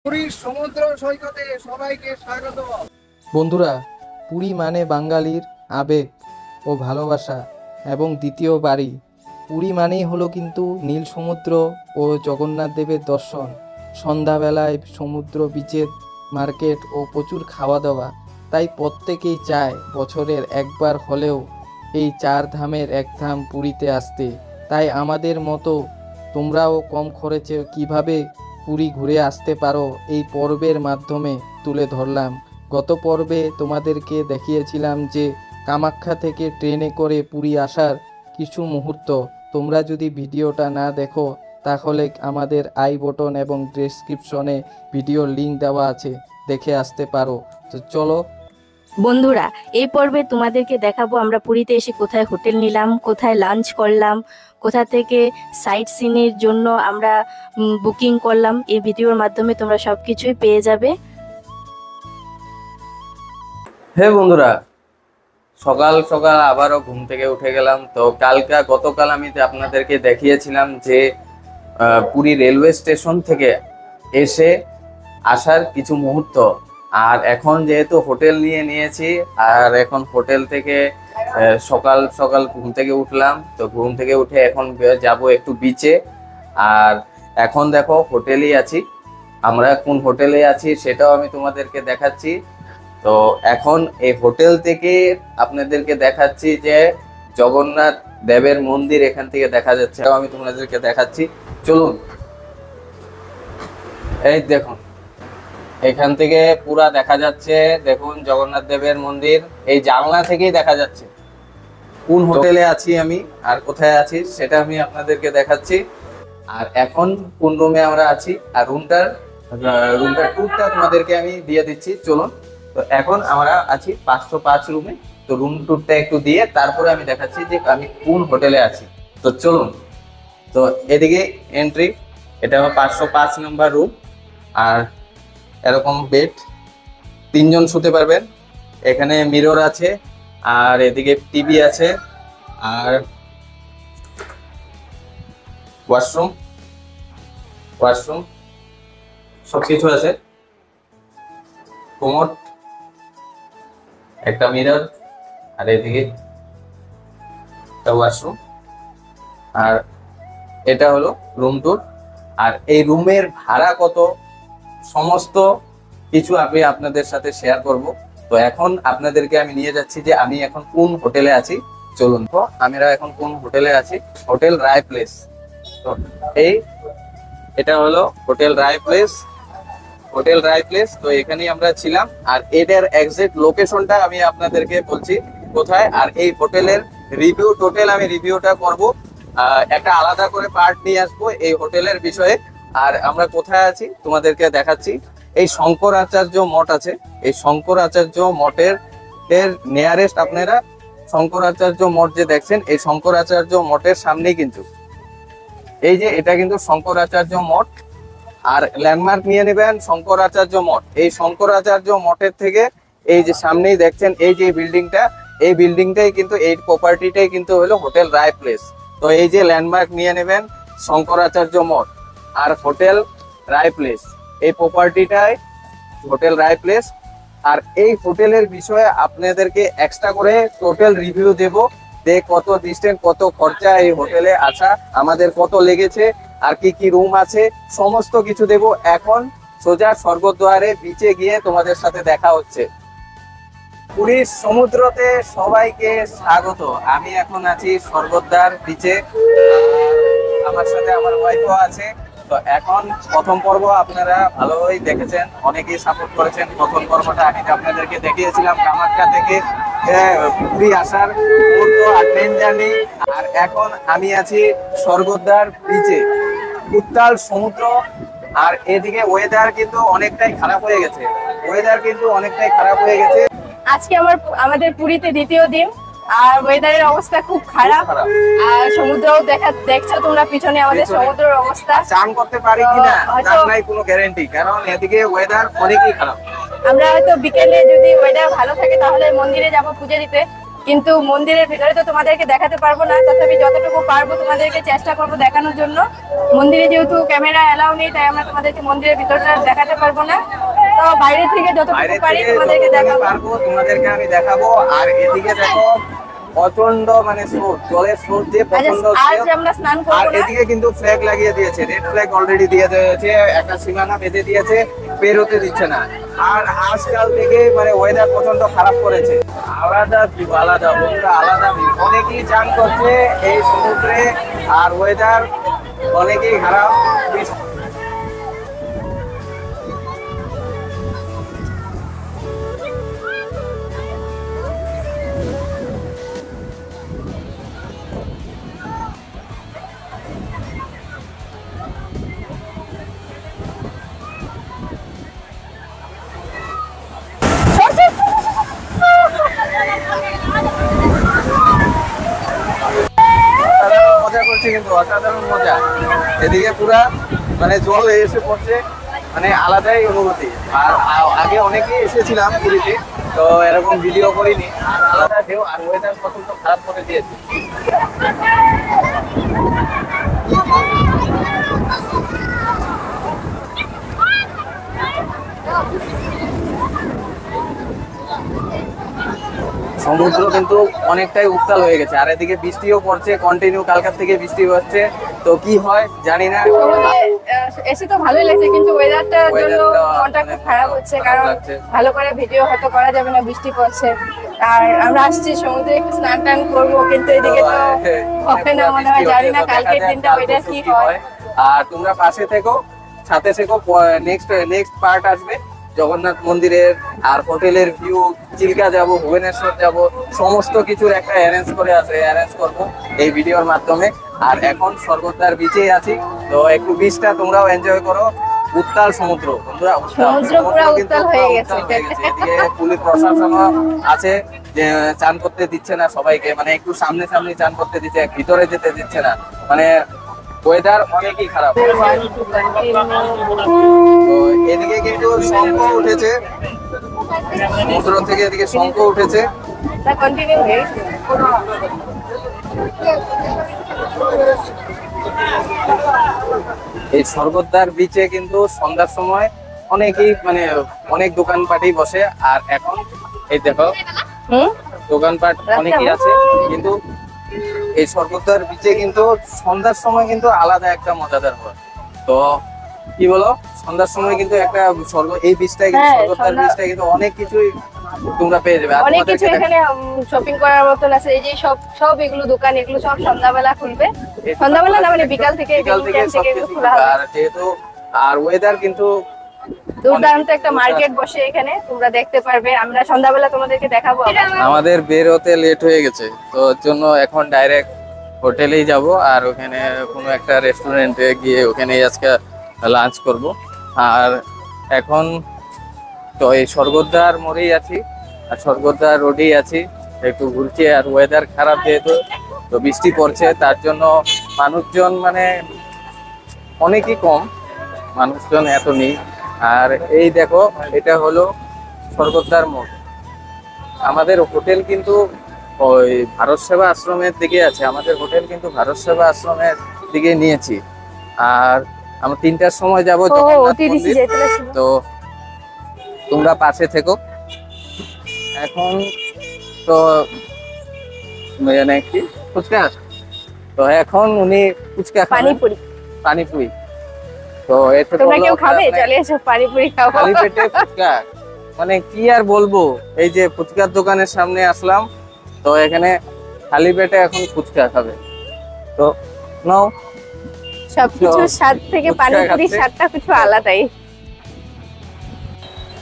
পুরীর সমুদ্র সৈকতে সবাইকে স্বাগত। বন্ধুরা, পুরী মানে বাঙালির আবেগ ও ভালোবাসা এবং দ্বিতীয় বাড়ি। পুরী মানেই হলো কিন্তু নীল সমুদ্র ও জগন্নাথ দেবের দর্শন। সন্ধ্যাবেলায় সমুদ্র বিচের মার্কেট ও প্রচুর খাওয়া দাওয়া। তাই প্রত্যেকেই চায় বছরের একবার হলেও এই চার ধামের এক ধাম পুরীতে আসতে। তাই আমাদের মতো তোমরাও কম খরচে কিভাবে পুরী ঘুরে আসতে পারো এই পর্বের মাধ্যমে তুলে ধরলাম। গত পর্বে তোমাদেরকে দেখিয়েছিলাম যে কামাখ্যা থেকে ট্রেনে করে পুরী আসার কিছু মুহূর্ত। তোমরা যদি ভিডিওটা না দেখো তাহলে আমাদের আই বটন এবং ডেসক্রিপশনে ভিডিওর লিঙ্ক দেওয়া আছে, দেখে আসতে পারো। তো চলো বন্ধুরা, এই পর্বে তোমাদেরকে দেখাবো আমরা পুরীতে এসে কোথায় হোটেল নিলাম, কোথায় লাঞ্চ করলাম, কোথা থেকে সাইট সিনের জন্য আমরা বুকিং করলাম। এই ভিডিওর মাধ্যমে তোমরা সবকিছুই পেয়ে যাবে। হে বন্ধুরা, সকাল সকাল আবারও ঘুম থেকে উঠে গেলাম। তো গতকাল আমি আপনাদেরকে দেখিয়েছিলাম যে পুরী রেলওয়ে স্টেশন থেকে এসে আসার কিছু মুহূর্ত। আর এখন যেহেতু হোটেল নিয়েছি, আর এখন হোটেল থেকে সকাল সকাল ঘুম থেকে উঠলাম। তো ঘুম থেকে উঠে এখন যাব একটু বিচে। আর এখন দেখো হোটেলেই আছি। আমরা কোন হোটেলে আছি সেটাও আমি তোমাদেরকে দেখাচ্ছি। তো এখন এই হোটেল থেকে আপনাদেরকে দেখাচ্ছি যে জগন্নাথ দেবের মন্দির এখান থেকে দেখা যাচ্ছে। আমি তোমাদেরকে দেখাচ্ছি, চলুন। এই দেখুন, এখান থেকে পুরা দেখা যাচ্ছে। দেখুন জগন্নাথ দেবের মন্দির এই জানলা থেকেই দেখা যাচ্ছে। কোন হোটেলে আছি আমি আর কোথায় আছি সেটা আমি আপনাদেরকে দেখাচ্ছি। আর এখন কোন রুমে আমরা আছি আর রুমটার ট্যুরটা তোমাদেরকে আমি দিয়ে দিচ্ছি, চলুন। তো এখন আমরা আছি 505 রুমে। তো রুম ট্যুরটা একটু দিয়ে তারপরে আমি দেখাচ্ছি যে আমি কোন হোটেলে আছি। তো চলুন। তো এদিকে এন্ট্রি, এটা আমার 505 নাম্বার রুম। আর এরকম বেড, 3 জন শুতে পারবেন। এখানে মিরর আছে, আর এদিকে টিভি আছে, আর ওয়াশরুম সবকিছু আছে। কোমোড, একটা মিরর, আর এদিকে একটা ওয়াশরুম। আর এটা হলো রুম ট্যুর। আর এই রুমের ভাড়া কত সমস্ত কিছু আমি আপনাদের সাথে শেয়ার করব। তো এখন আপনাদেরকে আমি নিয়ে যাচ্ছি যে আমি এখন কোন হোটেলে আছি, চলুন। তো আমরা এখন কোন হোটেলে আছি, হোটেল রায় প্লেস। তো এটা হলো হোটেল রায় প্লেস। তো এখানেই আমরা ছিলাম। আর এটার এক্সাক্ট লোকেশনটা আমি আপনাদেরকে বলছি কোথায়। আর এই হোটেলের রিভিউটা করব, একটা আলাদা করে পার্ট নিয়ে আসবো এই হোটেলের বিষয়ে। আর আমরা কোথায় আছি তোমাদেরকে দেখাচ্ছি। এই শঙ্করাচার্য মঠ আছে, এই শঙ্করাচার্য মঠের নিয়ারেস্ট আপনারা শঙ্করাচার্য মঠ যে দেখছেন, এই শঙ্করাচার্য মঠের সামনেই কিন্তু এই যে এটা কিন্তু শঙ্করাচার্য মঠ। আর ল্যান্ডমার্ক নিয়ে নেবেন শঙ্করাচার্য মঠ। এই শঙ্করাচার্য মঠের থেকে এই যে সামনেই দেখছেন এই যে বিল্ডিংটা, এই বিল্ডিংটাই কিন্তু এই প্রপার্টিটাই কিন্তু হলো হোটেল রায় প্লেস। তো এই যে ল্যান্ডমার্ক নিয়ে নেবেন শঙ্করাচার্য মঠ আর হোটেল রায় প্লেস, এই প্রপার্টিটাই হোটেল রায় প্লেস। আর এই হোটেলের বিষয়ে আপনাদেরকে এক্সট্রা করে টোটাল রিভিউ দেব, যে কত ডিস্টেন্স, কত খরচা এই হোটেলে আসা, আমাদের কত লেগেছে, আর কি কি রুম আছে, সমস্ত কিছু দেব। এখন সোজা স্বর্গদ্বারে বিচে গিয়ে তোমাদের সাথে দেখা হচ্ছে। পুরীর সমুদ্রতে সবাইকে স্বাগত। আমি এখন আছি স্বর্গদ্বার বিচে, আমার সাথে আমার ওয়াইফও আছে। তো এখন প্রথম পর্ব আপনারা ভালোই দেখেছেন, অনেকেই সাপোর্ট করেছেন। প্রথম পর্বটা আমি আপনাদেরকে দেখিয়েছিলাম কামাখ্যা থেকে পুরী আসার মুহূর্ত আর ট্রেন জার্নি। আর এখন আমি আছি স্বর্গদ্বার বিচে, উত্তাল সমুদ্র। আর এদিকে ওয়েদার কিন্তু অনেকটাই খারাপ হয়ে গেছে। আজকে আমাদের পুরীতে দ্বিতীয় দিন, আর ওয়েদারের অবস্থা খুব খারাপ। আর সমুদ্রও দেখছো তোমরা পিছনে আমাদের সমুদ্রের অবস্থা। চান করতে পারি কিনা তার নাই কোনো গ্যারান্টি, কারণ এদিকে ওয়েদার অনেকই খারাপ। আমরা হয়তো বিকেলে যদি ওয়েদার ভালো থাকে তাহলে মন্দিরে যাব পুজো দিতে। কিন্তু মন্দিরের ভিতরে তো তোমাদেরকে দেখাতে পারবো না, তথাপি যতটুকু পারবো তোমাদেরকে চেষ্টা করবো দেখানোর জন্য। মন্দিরে যেহেতু ক্যামেরা এলাও নেই, তাই আমরা তোমাদেরকে মন্দিরের ভিতরটা দেখাতে পারবো না। তো বাইরে থেকে যতটুকু বাইরে পারি থেকে তোমাদেরকে যতটুকু দেখাবো। পারবো তোমাদেরকে আমি দেখাবো। আর এদিকে দেখো প্রচন্ড মানে স্রোত, জলের স্রোত যে প্রচন্ড আজ আমরা স্নান আর করবো না। এদিকে কিন্তু ফ্ল্যাগ লাগিয়ে দিয়েছে, রেড ফ্ল্যাগ অলরেডি দিয়ে দিয়েছে, একটা সীমানা বেঁধে দিয়েছে, বেরোতে দিচ্ছে না। আর আজকাল থেকে মানে ওয়েদার প্রচন্ড খারাপ করেছে, আলাদা view, আলাদা বন্ধুরা, আলাদা view। অনেকেই চান করছে এই সমুদ্রে, আর ওয়েদার অনেকেই খারাপ। অসাধারণ মজা করছে, কিন্তু অসাধারণ মজা। এদিকে পুরা মানে জল এসে পড়ছে, মানে আলাদাই অনুভূতি। আর আগে অনেকেই এসেছিলাম পুরীতে, তো এরকম ভিডিও করিনি। আর আলাদা ঢেউ, আর ওয়েদার প্রচন্ড খারাপ করে দিয়েছে। সমুদ্র কিন্তু অনেকটাই উত্তাল হয়ে গেছে, আর এদিকে বৃষ্টিও পড়ছে কন্টিনিউ, কালকার থেকে বৃষ্টি হচ্ছে। তো কি হয় জানি না। এসে তো ভালোই লাগছে, কিন্তু ওয়েদারটার জন্য ওয়েদারটা মনটা খুব খারাপ হচ্ছে, খারাপ কারণ লাগছে। ভালো করে ভিডিও হয়তো করা যাবে না, বৃষ্টি পড়ছে। আর আমরা আসছি সমুদ্রে একটু স্নান টান করবো, কিন্তু এদিকে তো হবে না মনে হয়, জানি না কালকের দিনটা ওয়েদার কি হয়। আর তোমরা পাশে থেকো, সাথে থেকো, নেক্সট পার্ট আসবে জগন্নাথ মন্দিরের আর হোটেলের ভিউ, চিল্কা যাব, ভুবনেশ্বর যাব, সমস্ত কিছুর একটা অ্যারেঞ্জ করবো এই ভিডিওর মাধ্যমে। আর এখন স্বর্গদ্বার বিচে আছি, তো একটু বিচটা তোমরাও এনজয় করো। উত্তাল সমুদ্র বন্ধুরা, সমুদ্র পুরো কিন্তু উত্তাল হয়ে পুরো গেছে। উত্তাল হয়ে গেছে। এদিকে পুলিশ প্রশাসনও আছে, যে চান করতে দিচ্ছে না সবাইকে, মানে একটু সামনে সামনে চান করতে দিচ্ছে, ভিতরে যেতে দিচ্ছে না। মানে ওয়েদার অনেকই খারাপ। তো এদিকে কিন্তু শঙ্খ উঠেছে, সমুদ্র থেকে এদিকে শঙ্খ উঠেছে। কন্টিনিউ হয়ে গেছে। এই স্বর্গদ্বার বিচে কিন্তু সন্ধ্যার সময় অনেকেই মানে অনেক দোকানপাটি বসে। আর এখন এই দেখো দোকানপাট অনেকই আছে, কিন্তু এই স্বর্গদ্বার বিচে কিন্তু সন্ধ্যার সময় কিন্তু আলাদা একটা মজাদার হয়। তো কি বলো, সন্ধ্যার সময় কিন্তু একটা এই বিচটা কিন্তু হ্যাঁ, স্বর্গদ্বার বিচটা কিন্তু অনেক কিছুই তোমরা পেয়ে যাবে। আর অনেক কিছু তোমাদেরকে এখানে শপিং করার মতন আছে। এই যে সব এগুলো দোকান, এগুলো সব সন্ধ্যাবেলা খুলবে। সন্ধ্যাবেলা না, মানে বিকাল থেকে বিকাল থেকে evening time থেকে এগুলো সবকিছু খোলা হবে। আর যেহেতু আর ওয়েদার কিন্তু দুর্দান্ত একটা মার্কেট বসে এখানে, তোমরা দেখতে পারবে। আমরা সন্ধ্যাবেলা তোমাদেরকে দেখাবো। আমাদের বের হতে লেট হয়ে গেছে, তো ওর জন্য এখন ডাইরেক্ট হোটেলেই যাব। আর ওখানে কোনো একটা রেস্টুরেন্টে গিয়ে ওখানেই আজকে লাঞ্চ করব। আর এখন তো এই স্বর্গদ্বার মোড়েই আছি, আর স্বর্গদ্বার রোডেই আছি, একটু ঘুরছি। আর ওয়েদার খারাপ যেহেতু, তো বৃষ্টি পড়ছে, তার জন্য মানুষজন মানে অনেকই কম, মানুষজন এত নেই। আর এই দেখো, এটা হলো স্বর্গদ্বার মোড়। আমাদের হোটেল কিন্তু ওই ভারত সেবা আশ্রমের দিকে আছে, আমাদের হোটেল কিন্তু ভারত সেবা আশ্রমের দিকে নিয়েছি। আর আমরা 3টার সময় যাব জগন্নাথ মন্দির, তো তোমরা পাশে থেকো। এখন তো মানে কি ফুচকা, তো এখন উনি ফুচকা খাবেন, পানিপুরি। তো এটা তোমরা কেউ খাবে? চলে এসো, পানিপুরি খাবো। খালি পেটে ফুচকা, মানে কি আর বলবো। এই যে ফুচকার দোকানের সামনে আসলাম, তো এখানে খালি পেটে এখন ফুচকা খাবে। তো নাও, সবকিছুর স্বাদ থেকে পানিপুরির স্বাদটা কিছু আলাদাই।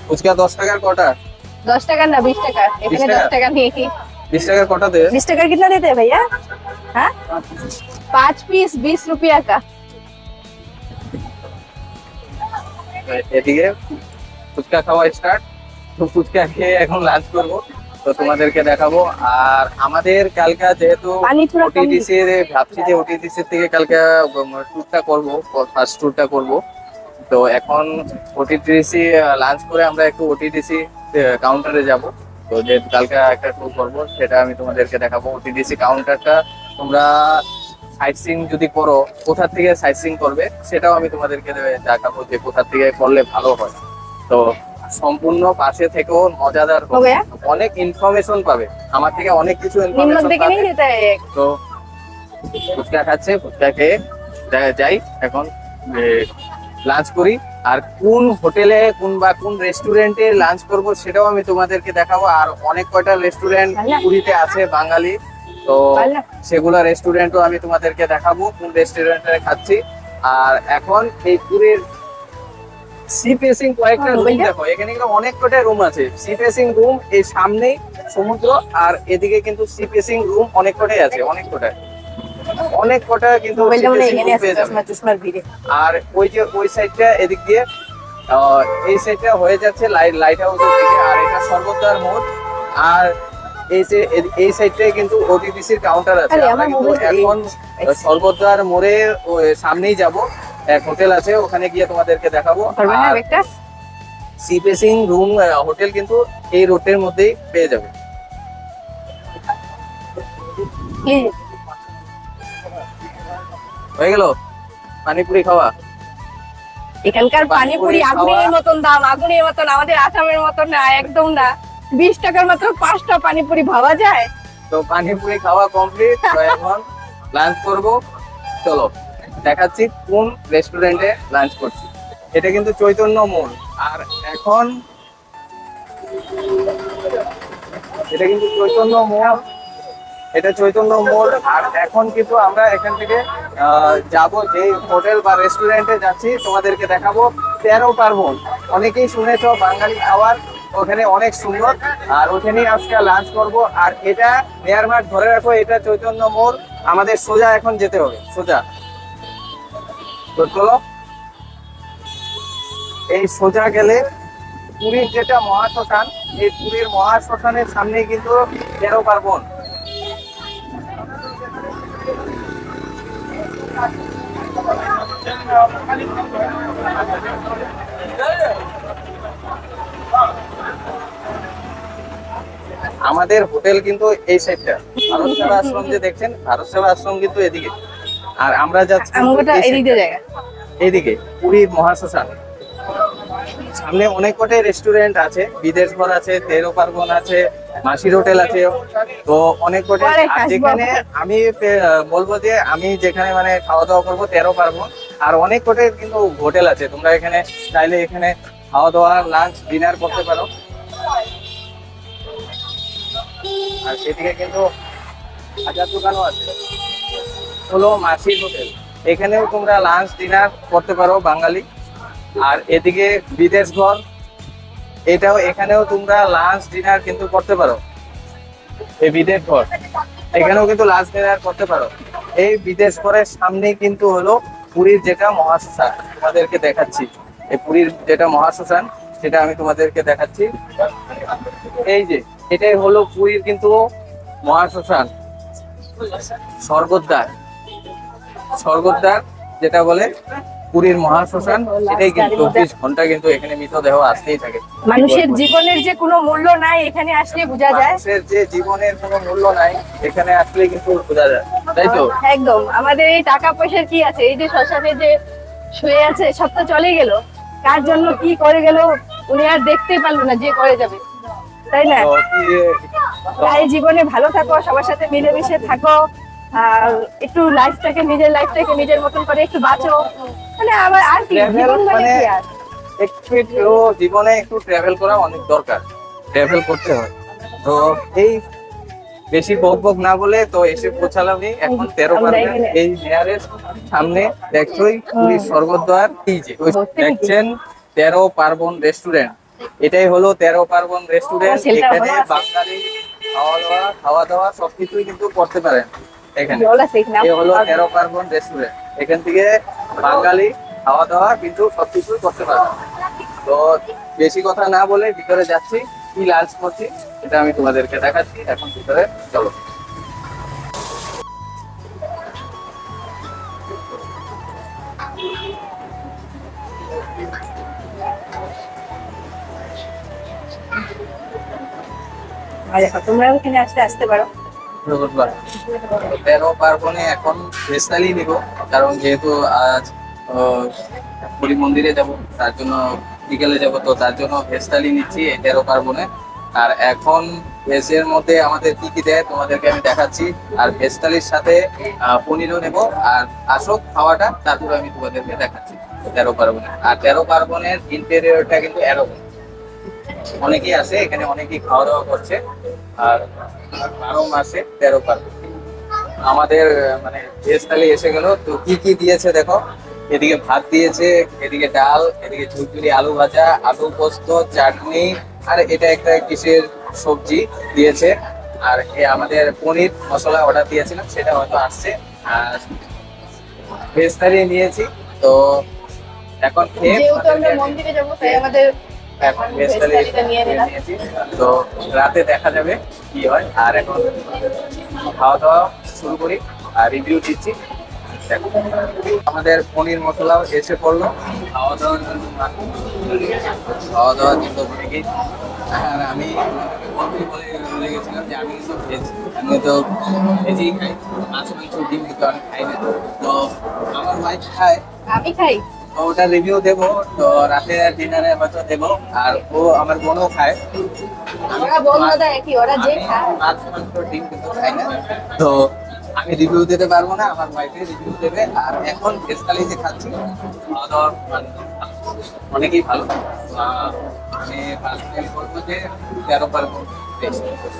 ফুচকা 10 টাকার কটা? 10 টাকা না 20 টাকা, এখানে 10 টাকা নিয়ে কি 20 টাকার কটা দে? 20 টাকা कितना देते हैं भैया? हाँ 5 पीस 20 रुपया का। এদিকে ফুচকা খাওয়া স্টার্ট, তো ফুচকা খেয়ে এখন লাঞ্চ করব, তো তোমাদেরকে দেখাবো। আর আমাদের কালকা যেহেতু ওটিটিসি ভাবছি যে ওটিটিসি থেকে কালকে ট্যুরটা করবো, ফার্স্ট ট্যুরটা করব। তো এখন ওটিটিসি লাঞ্চ করে আমরা একটু ওটিটিসি কাউন্টারে যাব। তো যেহেতু কালকে একটা ট্যুর করবো, সেটা আমি তোমাদেরকে দেখাবো। ওটিডিসি কাউন্টারটা তোমরা সাইট সিং যদি করো, কোথা থেকে সাইট সিং করবে সেটাও আমি তোমাদেরকে দেখাবো যে কোথা থেকে করলে ভালো হয়। তো সম্পূর্ণ পাশে থেকেও মজাদার हो गया অনেক ইনফরমেশন পাবে, আমার থেকে অনেক কিছু नीमक ইনফরমেশন देके नहीं পাবে। देता है एक তো ফুচকা খাচ্ছে, ফুচকা খেয়ে যাই এখন লাঞ্চ করি। আর কোন হোটেলে কোন রেস্টুরেন্টে লাঞ্চ করব সেটাও আমি তোমাদেরকে দেখাবো। আর অনেক কয়টা রেস্টুরেন্ট পুরীতে আছে বাঙালি, তো পারলা? সেগুলা রেস্টুরেন্টও আমি তোমাদেরকে দেখাবো কোন রেস্টুরেন্টে খাচ্ছি। আর এখন এই পুরীর সি ফেসিং কয়েকটা রুম দেখো, এখানে কিন্তু অনেক কটা রুম আছে। সি ফেসিং রুম এই সামনেই সমুদ্র, আর এদিকে কিন্তু সি ফেসিং রুম অনেক কটাই আছে, অনেক কটা কিন্তু মোবাইলটা মনে sea facing এখানে room আছে পেয়ে যাবে। চশমা চশমার ভিড়ে আর ওই যে ওই সাইডটা এদিক দিয়ে এই সাইডটা হয়ে যাচ্ছে লাইট হাউসের দিকে, আর এটা সর্বদ্বার মোড়। আর এই যে এই সাইডটাই কিন্তু ওটিডিসির কাউন্টার আছে। আরে, আমরা আমার কিন্তু মোবাইল এখন সর্বদ্বার মোড়ে সামনেই যাব, এক হোটেল আছে, ওখানে গিয়ে তোমাদেরকে দেখাবো। পারবে না আর একটা সি ফেসিং রুম হোটেল কিন্তু এই রোডের মধ্যেই পেয়ে যাবে। প্লিজ হয়ে গেল পানিপুরি খাওয়া। এখানকার পানিপুরি পানিপুরি আগুনের মতন দাম, আগুনের মতন, আমাদের আসামের মতন না, একদম না। 20 টাকার মাত্র 5টা পানিপুরি ভাবা যায়। তো পানিপুরি খাওয়া কমপ্লিট, তো এখন লাঞ্চ করব। চলো দেখাচ্ছি কোন রেস্টুরেন্টে লাঞ্চ করছি। এটা কিন্তু চৈতন্য মোড়, আর এখন এটা কিন্তু চৈতন্য মোড়, এটা চৈতন্য মোড়। আর এখন কিন্তু আমরা এখান থেকে যাব, যে হোটেল বা রেস্টুরেন্টে যাচ্ছি তোমাদেরকে দেখাবো 13 পার্বণ। অনেকেই শুনেছো বাঙালি খাবার, ওখানে অনেক সুন্দর, আর ওখানেই আজকে লাঞ্চ করব। আর এটা নেয়ার মাঠ ধরে রাখো, এটা চৈতন্য মোড়, আমাদের সোজা এখন যেতে হবে, সোজা। তো চলো, এই সোজা গেলে পুরীর যেটা মহাশ্মশান, এই পুরীর মহাশ্মশানের সামনে কিন্তু 13 পার্বণ। আমাদের হোটেল কিন্তু এই সাইডটা, ভারত সেবা আশ্রম যে দেখছেন, ভারত সেবা আশ্রম কিন্তু এদিকে, আর আমরা যাচ্ছি আমগোটা এই এদিকে side টা। জায়গা এইদিকে পুরীর মহাশ্মশান সামনে অনেক কটাই রেস্টুরেন্ট আছে, বিদেশ ঘর আছে, 13 পার্বণ আছে, মাসির হোটেল আছে, তো অনেক কটাই। পরে আর খাসবো। যেখানে আমি বলবো যে আমি যেখানে মানে খাওয়া দাওয়া করবো 13 পার্বণ, আর অনেক কটাই কিন্তু হোটেল আছে, তোমরা এখানে চাইলে এখানে খাওয়া দাওয়া, লাঞ্চ, ডিনার করতে পারো। আর সেদিকে কিন্তু হাজার দোকানও আছে, হলো মাসির হোটেল, এখানেও তোমরা লাঞ্চ ডিনার করতে পারো বাঙালি। আর এদিকে বিদেশ ঘর, এটাও, এখানেও তোমরা লাঞ্চ ডিনার কিন্তু করতে পারো। এই বিদেশ ঘর, এখানেও কিন্তু লাঞ্চ ডিনার করতে পারো। এই বিদেশ ঘরের সামনে কিন্তু হলো পুরীর যেটা মহাশ্মশান, তোমাদেরকে দেখাচ্ছি। এই পুরীর যেটা মহাশ্মশান সেটা আমি তোমাদেরকে দেখাচ্ছি। এই যে এটাই হলো পুরীর কিন্তু মহাশ্মশান, স্বর্গদ্বার যেটা বলে পুরীর মহাশ্মশান, এটাই কিন্তু 24 ঘন্টা কিন্তু এখানে মৃতদেহ আসতেই থাকে। মানুষের জীবনের যে কোনো মূল্য নাই, এখানে আসলে বোঝা যায়। মানুষের যে জীবনের কোনো মূল্য নাই, এখানে আসলে কিন্তু বোঝা যায়, তাই তো? একদম, আমাদের এই টাকা পয়সার কি আছে? এই যে শ্মশানে যে শুয়ে আছে, সব তো চলে গেল, কার জন্য কি করে গেল উনি আর দেখতেই পারলো না, যে করে যাবে, তাই না? তো তাই জীবনে ভালো থাকো, সবার সাথে মিলেমিশে থাকো, আর একটু নিজের লাইফটাকে নিজের মতন করে একটু বাঁচো, মানে আবার আর কি Travel জীবন মানে মানে কি আর? একটু জীবনে একটু ট্রাভেল করা অনেক দরকার, ট্রাভেল করতে হয়। তো এই বেশি বক না বলে তো এসে পৌঁছালাম এখন 13 পার্বণ। এই নিয়ারেস্ট সামনে দেখছোই পুরীর স্বর্গদ্বার, এই যে ওই দেখছেন 13 পার্বণ রেস্টুরেন্ট, এটাই হলো 13 পার্বণ রেস্টুরেন্ট। এখানে বাঙালি খাওয়া দাওয়া সবকিছুই কিন্তু করতে পারেন এখানে। এই হলো 13 পার্বণ রেস্টুরেন্ট, এখান থেকে বাঙালি খাওয়া দাওয়া কিন্তু সবকিছুই করতে পারেন। তো বেশি কথা না বলে ভিতরে যাচ্ছি, কি লাঞ্চ করছি এটা আমি তোমাদেরকে দেখাচ্ছি। এখন ভিতরে চলো। আর দেখো তোমরা ওখানে আসতে পারো। বুধবার 13 পার্বণে এখন ভেজ থালি নিব, কারণ যেহেতু আজ পুরী মন্দিরে যাব, তার জন্য বিকেলে যাব, তো তার জন্য ভেজ থালি নিচ্ছি এই 13 পার্বণে। আর এখন ভেজের মধ্যে আমাদের কি কি দেয় তোমাদেরকে আমি দেখাচ্ছি। আর ভেজ থালির সাথে পনিরও নেব। আর আসল খাওয়াটা তারপরে আমি তোমাদেরকে দেখাচ্ছি 13 পার্বণে। আর 13 পার্বণের ইন্টেরিয়রটা কিন্তু এরকম, অনেকেই আছে এখানে, অনেকেই খাওয়া দাওয়া করছে। আর 12 মাসে 13 পার্বণ আমাদের মানে ভেজ থালি এসে গেল। তো কি কি দিয়েছে দেখো, এদিকে ভাত দিয়েছে, এদিকে ডাল, এদিকে ঝুরঝুরি আলু ভাজা, আলু পোস্ত, চাটনি, আর এটা একটা কিসের সবজি দিয়েছে। আর আমাদের পনির মশলা অর্ডার দিয়েছিলাম, সেটা হয়তো আসছে। আর ভেজ থালি নিয়েছি। তো এখন খেয়ে যেহেতু আমরা মন্দিরে যাবো তাই আমাদের এখন ভেজ থালি নিয়েছি। তো রাতে দেখা যাবে কি হয়। আর এখন খাওয়া দাওয়া শুরু করি আর রিভিউ দিচ্ছি। দেখো, আমাদের পনির মশলাও এসে পড়লো। খাওয়া দাওয়ার জন্য খাওয়া দাওয়া কিন্তু অনেকেই। আর আমি বলে গেছিলাম যে আমি কিন্তু ভেজ, আমি তো ভেজই খাই, মাছ মাংস ডিম কিন্তু আমি খাই না। তো আমার ওয়াইফ খায়, আমি খাই। তো ওটা রিভিউ দেবো, তো রাতে ডিনারে হয়তো দেবো। আর ও আমার বোনও খায়। ওরা বোন দাদা একই, ওরা যে আমি খায়। মাছ মাংস ডিম কিন্তু খাই না, তো আমি রিভিউ দিতে পারবো না, আমার ওয়াইফে রিভিউ দেবে। আর এখন ভেজ থালি যে খাচ্ছি, খাওয়া দাওয়ার মানে অনেকেই ভালো। আমি পার্সোনালি বলবো যে 13 পার্বণ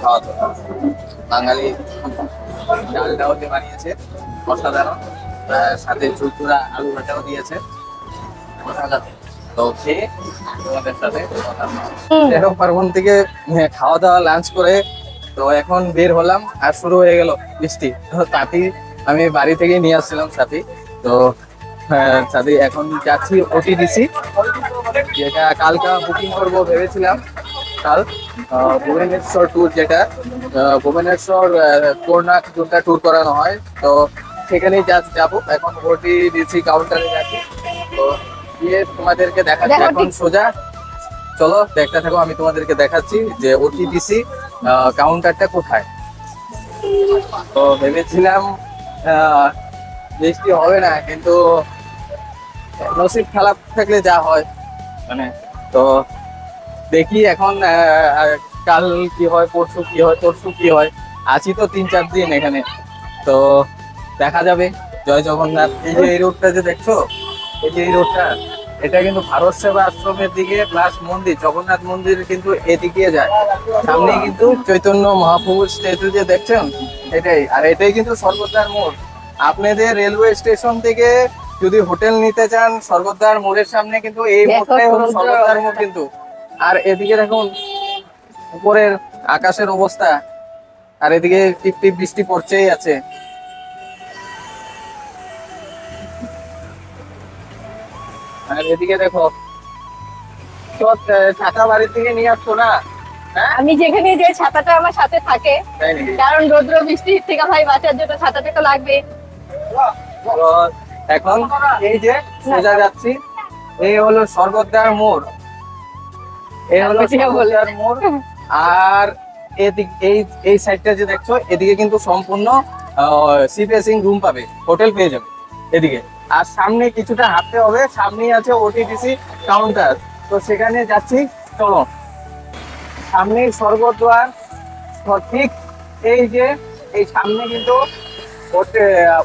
খাওয়া দাওয়া বাঙালি। ডালটাও যে বানিয়েছে অসাধারণ, সাথে ঝুরঝুরা আলু ভাজাও দিয়েছে অসাধারণ। তো খেয়ে তোমাদের সাথে কথা বলবো। 13 পার্বণ থেকে খাওয়া দাওয়া লাঞ্চ করে তো এখন বের হলাম। আর শুরু হয়ে গেল বৃষ্টি। তো তাঁতি আমি বাড়ি থেকে নিয়ে আসছিলাম সাথী। তো সাথী এখন যাচ্ছি ওটিডিসি, যেটা কালকা বুকিং করবো ভেবেছিলাম। কাল ভুবনেশ্বর ট্যুর, যেটা ভুবনেশ্বর কোরনাক দুটা ট্যুর করানো হয়, তো সেখানেই যাবো। এখন ওটিডিসি কাউন্টারে যাচ্ছি। তো গিয়ে তোমাদেরকে দেখাচ্ছি এখন সোজা। চলো দেখতে থাকো, আমি তোমাদেরকে দেখাচ্ছি যে ওটিডিসি কাউন্টারটা কোথায়। তো ভেবেছিলাম বৃষ্টি হবে না, কিন্তু নসিব খারাপ থাকলে যা হয় মানে। তো দেখি এখন কাল কি হয়, পরশু কি হয়, তরশু কি হয়। আছি তো 3-4 দিন এখানে, তো দেখা যাবে। জয় জগন্নাথ। এই যে এই রোডটা যে দেখছো, এই যে এই রোডটা, এটা কিন্তু ভারত সেবা আশ্রমের দিকে প্লাস মন্দির, জগন্নাথ মন্দির কিন্তু এদিকে যায়। সামনে কিন্তু চৈতন্য মহাপ্রভুর স্ট্যাচু যে দেখছেন, এটাই। আর এটাই কিন্তু স্বর্গদ্বার মোড়। আপনাদের রেলওয়ে স্টেশন থেকে যদি হোটেল নিতে চান, স্বর্গদ্বার মোড়ের সামনে কিন্তু এই মোড়টাই হলো স্বর্গদ্বার মোড় কিন্তু। আর এদিকে দেখুন উপরের আকাশের অবস্থা, আর এদিকে টিপ টিপ বৃষ্টি পড়ছেই আছে। আর এদিকে দেখো, তো ছাতা বাড়ি থেকে নিয়ে আসছো না? হ্যাঁ, আমি যেখানে যে ছাতাটা আমার সাথে থাকে, তাই নাকি? কারণ রৌদ্র বৃষ্টির থেকে ভাই বাঁচার জন্য ছাতাটা তো লাগবে। তো এখন এই যে সোজা যাচ্ছি, এই হলো স্বর্গদ্বার মোড়, এই হলো স্বর্গদ্বার মোড়। আর এদিক এই সাইডটা যে দেখছো, এদিকে কিন্তু সম্পূর্ণ সি ফেসিং রুম পাবে, হোটেল পেয়ে যাবে এদিকে। আর সামনে কিছুটা হাঁটতে হবে, সামনেই আছে ওটিডিসি কাউন্টার, তো সেখানে যাচ্ছি। চলো, সামনে স্বর্গদ্বার, ঠিক এই যে এই সামনে কিন্তু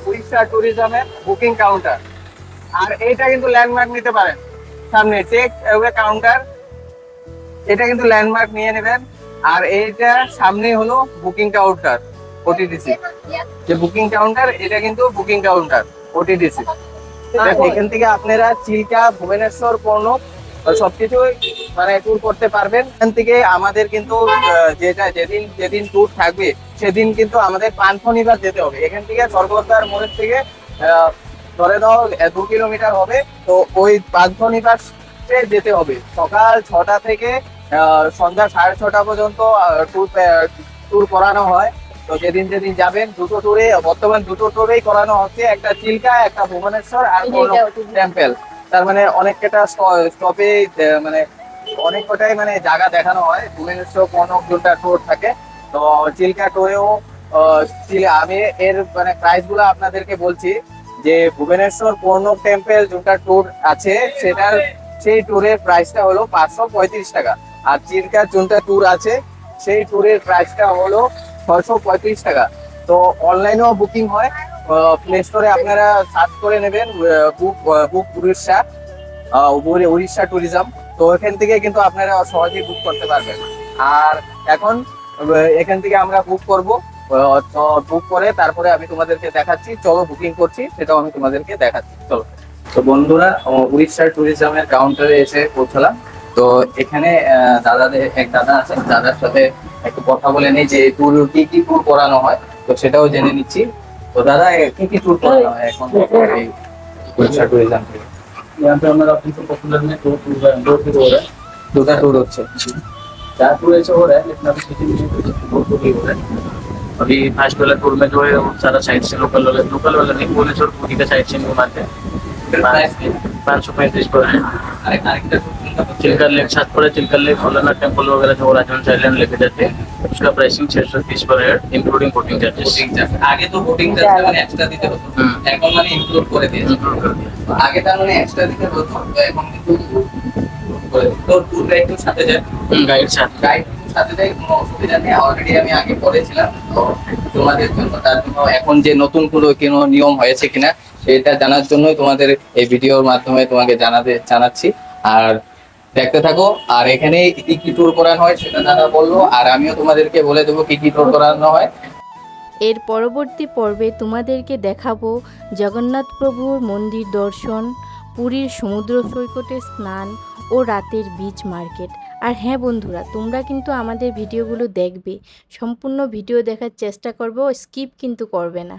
উড়িষ্যা ট্যুরিজমের বুকিং কাউন্টার। আর এইটা কিন্তু ল্যান্ডমার্ক নিতে পারেন, সামনে টেক অ্যাওয়ে কাউন্টার, এটা কিন্তু ল্যান্ডমার্ক নিয়ে নেবেন। আর এইটা সামনে হলো বুকিং কাউন্টার ওটিডিসি, যে বুকিং কাউন্টার, এটা কিন্তু বুকিং কাউন্টার ওটিডিসি। এখান থেকে আপনারা চিল্কা, ভুবনেশ্বর, কর্ণক সবকিছু মানে ট্যুর করতে পারবেন। এখান থেকে আমাদের কিন্তু যেটা যেদিন ট্যুর থাকবে সেদিন কিন্তু আমাদের পান্থনিবাস যেতে হবে। এখান থেকে স্বর্গদ্বার মোড়ের থেকে ধরে দাও 2 কিলোমিটার হবে, তো ওই পান্থনিবাসে যেতে হবে। সকাল 6টা থেকে সন্ধ্যা 6:30 পর্যন্ত ট্যুর করানো হয়। তো যেদিন যাবেন, দুটো ট্যুরে, বর্তমান দুটো ট্যুরেই করানো হচ্ছে, একটা চিল্কা, একটা ভুবনেশ্বর, আর টেম্পল। তার মানে অনেক কটা স্টপে মানে অনেক কটাই মানে জায়গা দেখানো হয়। ভুবনেশ্বর, কনক দুটা ট্যুর থাকে। তো চিল্কা টুরেও আমি এর মানে প্রাইস গুলো আপনাদেরকে বলছি যে ভুবনেশ্বর পূর্ণব টেম্পল যেটা ট্যুর আছে সেটার সেই ট্যুরের প্রাইসটা হলো 535 টাকা। আর চিল্কা যোনটা ট্যুর আছে সেই ট্যুরের প্রাইসটা হলো 635 টাকা। তো অনলাইনেও বুকিং হয়, প্লে স্টোরে আপনারা সার্চ করে নেবেন বুক উড়িষ্যা ট্যুরিজম, তো এখান থেকে কিন্তু আপনারা সহজেই বুক করতে পারবেন। আর এখন এখান থেকে আমরা বুক করব, তো বুক করে তারপরে আমি তোমাদেরকে দেখাচ্ছি। চলো বুকিং করছি, সেটাও আমি তোমাদেরকে দেখাচ্ছি। চলো। তো বন্ধুরা উড়িষ্যা ট্যুরিজমের কাউন্টারে এসে পৌঁছলাম। তো এখানে এক দাদা আছে, দাদার সাথে একটু কথা বলে নেই যে ট্যুর কি ট্যুর করানো হয়, তো সেটাও জেনে নিচ্ছি। তো দাদা কি ট্যুর করানো হয় এখন এই উড়িষ্যা ট্যুরিজম থেকে? यहाँ पे हमारा अपने पॉपुलर में दो टूर हो रहा है। দুটা ট্যুর হচ্ছে, 4 टूर ऐसे हो रहा है, लेकिन अभी किसी भी दो टूर ही हो रहा है। अभी फर्स्ट वाला टूर में जो है वो सारा साइड से लोकल वाला नहीं, भुवनेश्वर पूरी का साइड से घुमाते हैं। 535 पर है। আরেকটা चिल्का लेक साथ पड़े, चिल्का लेक भोलानाथ टेम्पल वगैरह जो राजहंस आइलैंड लेके जाते हैं, उसका प्राइसिंग 630 पर head including boating charges. Boating charge আগে তো বোটিং চার্জ মানে এক্সট্রা দিতে হতো, এখন মানে ইনক্লুড করে দিয়েছে। इंक्लूड कर दिया। আগে তার মানে এক্সট্রা দিতে হতো, তো এখন কিন্তু include করে দিয়েছে। তো ট্যুর গাইড তো সাথে যায়, गाइड साथ গাইড সাথে যায়, কোনো অসুবিধা নেই। অলরেডি আমি আগে করেছিলাম, তো তোমাদের জন্য তার জন্য এখন যে নতুন কোনো নিয়ম হয়েছে কিনা সেটা জানার জন্যই তোমাদের এই ভিডিওর মাধ্যমে তোমাকে জানাচ্ছি। আর দেখতে থাকো। আর এখানে কি কি ট্যুর করানো হয় সেটা দাদা বললো, আর আমিও তোমাদেরকে বলে দেবো কি কি ট্যুর করানো হয়। এর পরবর্তী পর্বে তোমাদেরকে দেখাবো জগন্নাথ প্রভুর মন্দির দর্শন, পুরীর সমুদ্র সৈকতে স্নান ও রাতের বিচ মার্কেট। আর হ্যাঁ বন্ধুরা, তোমরা কিন্তু আমাদের ভিডিওগুলো দেখবে, সম্পূর্ণ ভিডিও দেখার চেষ্টা করবে, স্কিপ কিন্তু করবে না।